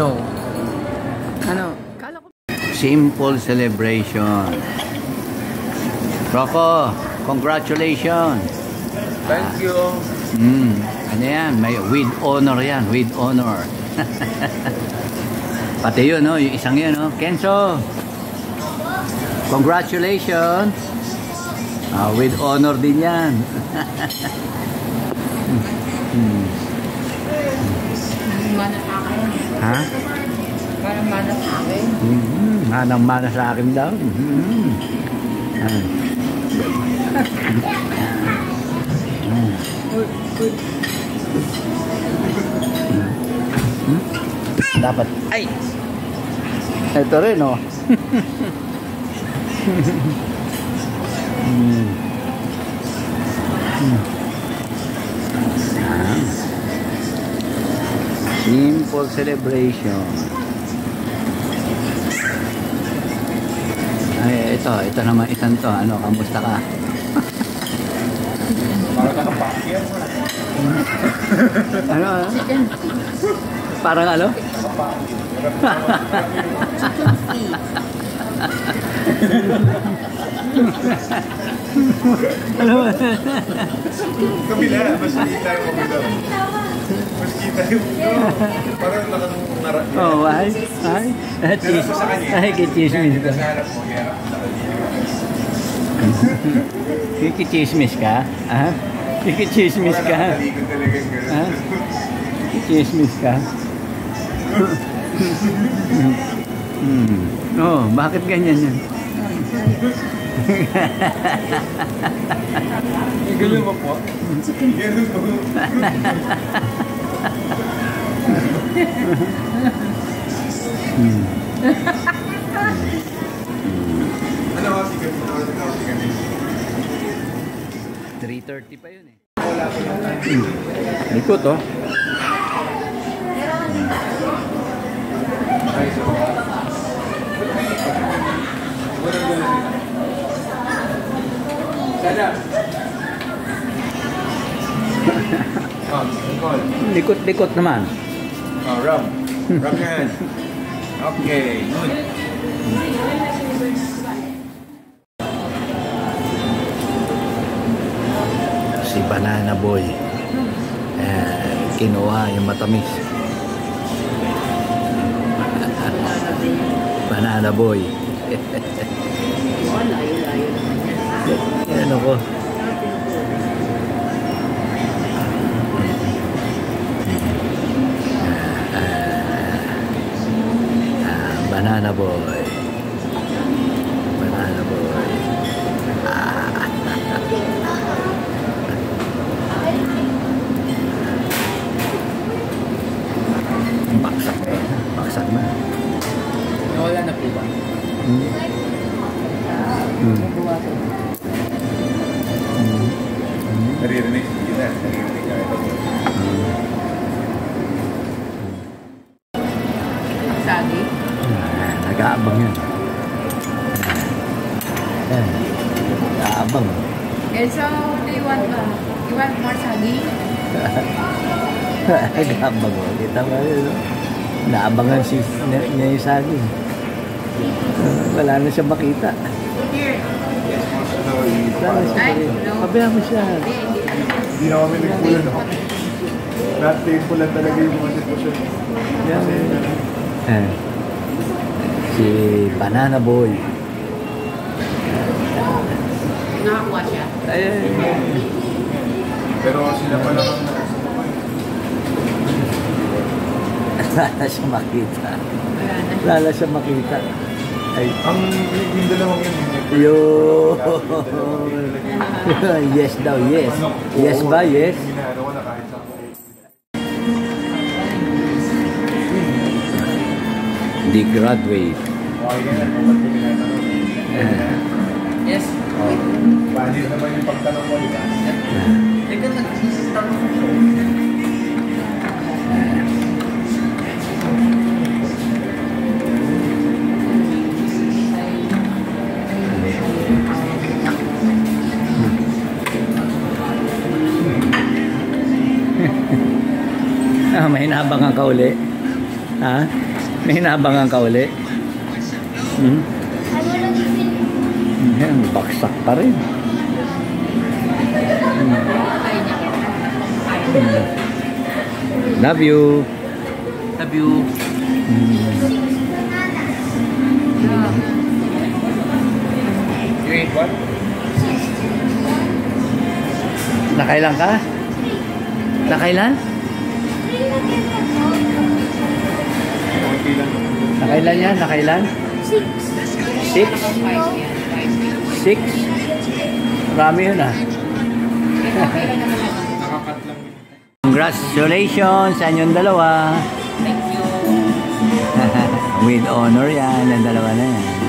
No. Ano? Kala ko... Simple celebration. Rocco, congratulations. Thank you. Ano yan? May with honor yan. With honor. Pati yun, no? Yung isang yun, no? Kenzo. Congratulations. With honor din yan. Mana sa akin. Ha? Parang mana sa akin. Manang-mana sa akin daw. Dapat. Ay! Ito rin, oh. Simple celebration. Ay, ito naman isang to. Ano, kamusta ka? Parang nakapakyan. Ano? Parang ano? Ano? Kabila, mas kita yung kabila. Mas kita yung parang nakangarap. Oh, ay. Ay, kichismis ka. Kichismis ka? Ha? Kichismis ka? Ha? Kichismis ka? Oh, bakit ganyan yan? Ganyan mo po? Ganyan po. Ano kasi ganyan? 3:30 pa yun eh. Likot oh. Likot-likot naman. Rub. Rub your hand. Okay, good. Si Banana Boy. Kinuha yung matamis. Banana Boy. Ano ko? Banana Boy. Banana Boy. Baksak na. Baksak na. Nawala na po ba? Naririnig kita. Naririnig ka ito. Sagi? Nag-aabang yan. Nag-aabang. And so, do you want more sagi? Nag-aabang mo. Kita mo yun, no? Naabangan niya yung saging. Wala na siya makita. Here. Wala na siya makita. Pabayaan mo siya. Hindi na kami nagpulan ako. Lahat painful lang talaga yung mga sitwasyon. Si Banana Boy. Nakakuha siya. Pero sila pa lang ang Wala siya makita. Wala siya makita. Ay. Ang yung dalawang yun. Yo. Yes daw, yes. Yes ba, yes? Ginagawa na kahit sa ako. Di graduate. Yes. Valid naman yung pagtanong mo, di ba? Teka, nagtanong ko. May hinabangan ka uli. Ha? May hinabangan ka uli? Hmm? Yan, baksak pa rin. Love you. Love you. You eat what? Nakailan ka? Nakailan? Konti lang. Nakailan yan? Nakailan? 6? 6? Marami yun ah. Nakakat lang. Congratulations sa inyong dalawa. Thank you. With honor yan, ang dalawa na yan.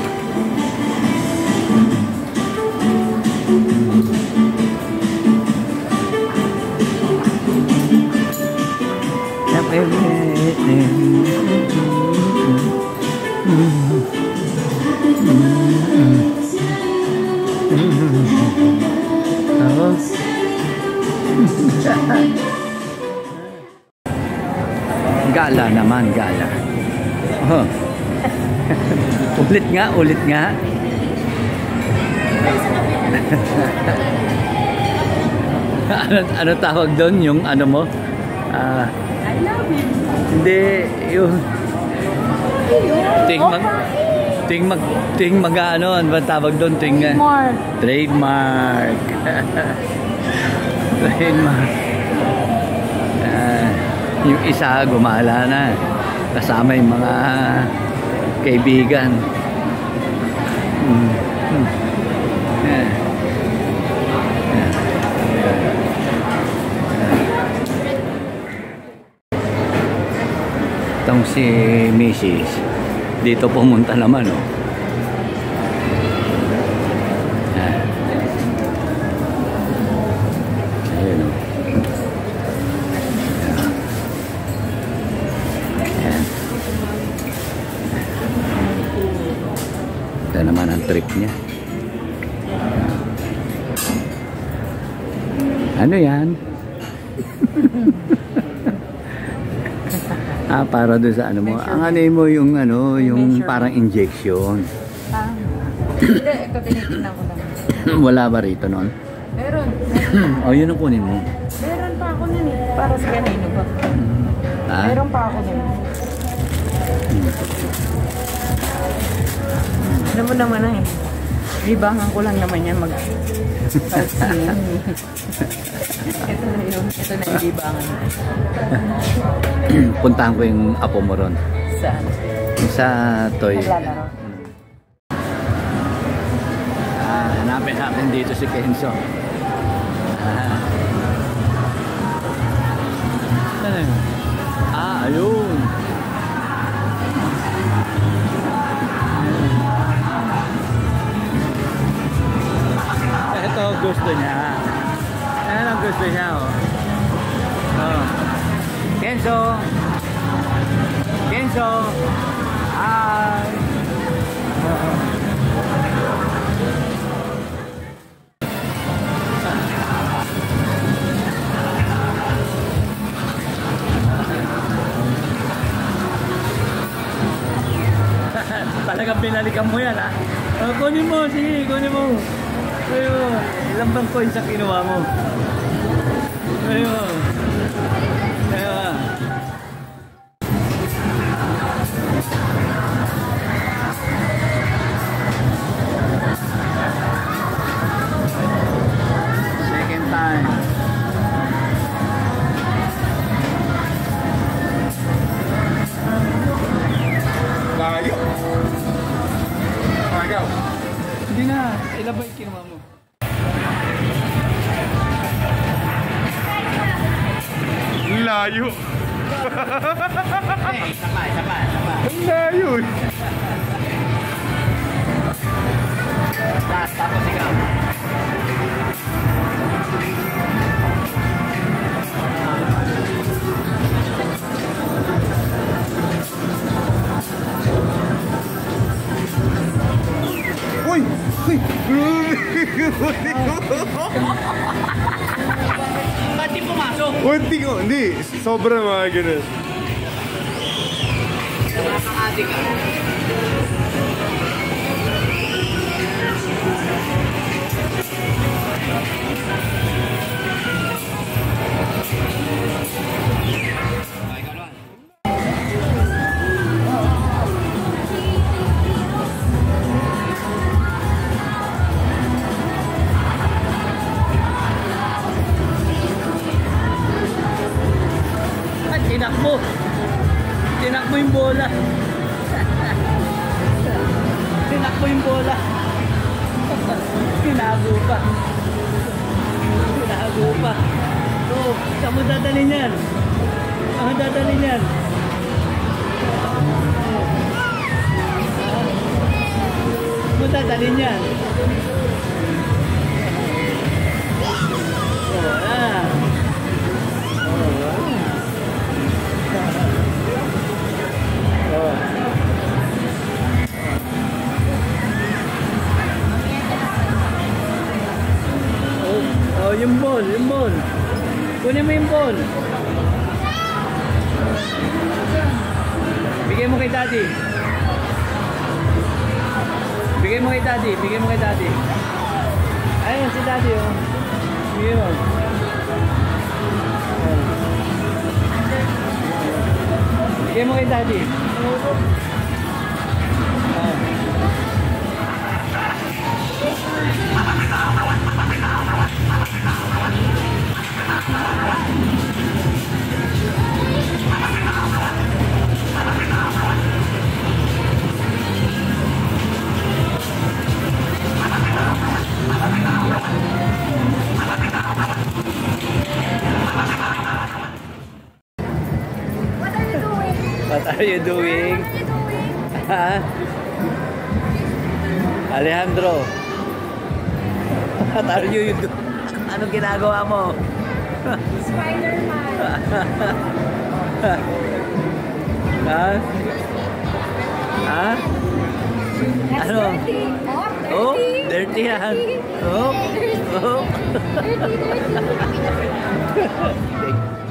Gala naman, gala. Oh. Ulit nga, ulit nga. ano tawag doon? Yung ano mo? I love you. Hindi, yung ting mag ano ba tawag doon? Trademark. Trademark. Trademark. Yung isa gumala na. Kasama yung mga kaibigan. Itong si Mrs. Dito pumunta naman, oh. Ayun, oh. Ayan. Ito naman ang trip niya. Ano yan? Para doon sa ano mo. Ang ano mo yung ano, yung parang injection. Hindi, ito tinitignan ko lang. Wala ba rito nun? Meron. O, yun ang kunin mo. Meron pa ako nun eh. Para sa kanino ba? Ha? Meron pa ako nun. Alam mo naman na eh. Libangan ko lang naman yan mag... Ito na yun. Ito na yung libangan. Puntahan ko yung apo mo ron. Saan? Sa toy. Naglalaro. Hanapin natin dito si Kenzo. Ano yun? Ayun. Ito gusto niya. Ano ang gusto niya, oh. Oh. Kenzo. Kenzo. Hi. Talagang pinalikan mo yan, ha? Kunin mo, sige, kunin mo. Ayun, ilang bang coins ang kinuha mo? Ayun. Ayun. Second time. Layo. Agaw. Hindi na, ilan ba yung kinuha mo? Layo. Isa pa. Ang layo. Tapos ikaw. Uy! Uy! Ba't di pumasok? Unti ko. Hindi. Sobra mga ganun. Nakaka-addict ka. Tinakbo. Tinakbo yung bola. Tinakbo yung bola. Tinago pa. Tinago pa. So, saan mo dadalhin yan? Saan mo dadalhin yan? Saan mo dadalhin yan? Oh, yung ball, yung ball. Kunin mo yung ball. Bigay mo kay daddy. Bigay mo kay daddy, bigay mo kay daddy. Ayun si daddy oh. Bigay mo. Bigay mo kay daddy. What are you doing? Ha? Alejandro. What are you doing? Anong ginagawa mo? Spider-Man. Ha? Ha? That's Ano? dirty. Oh, dirty yan. Oh, oh. Dirty.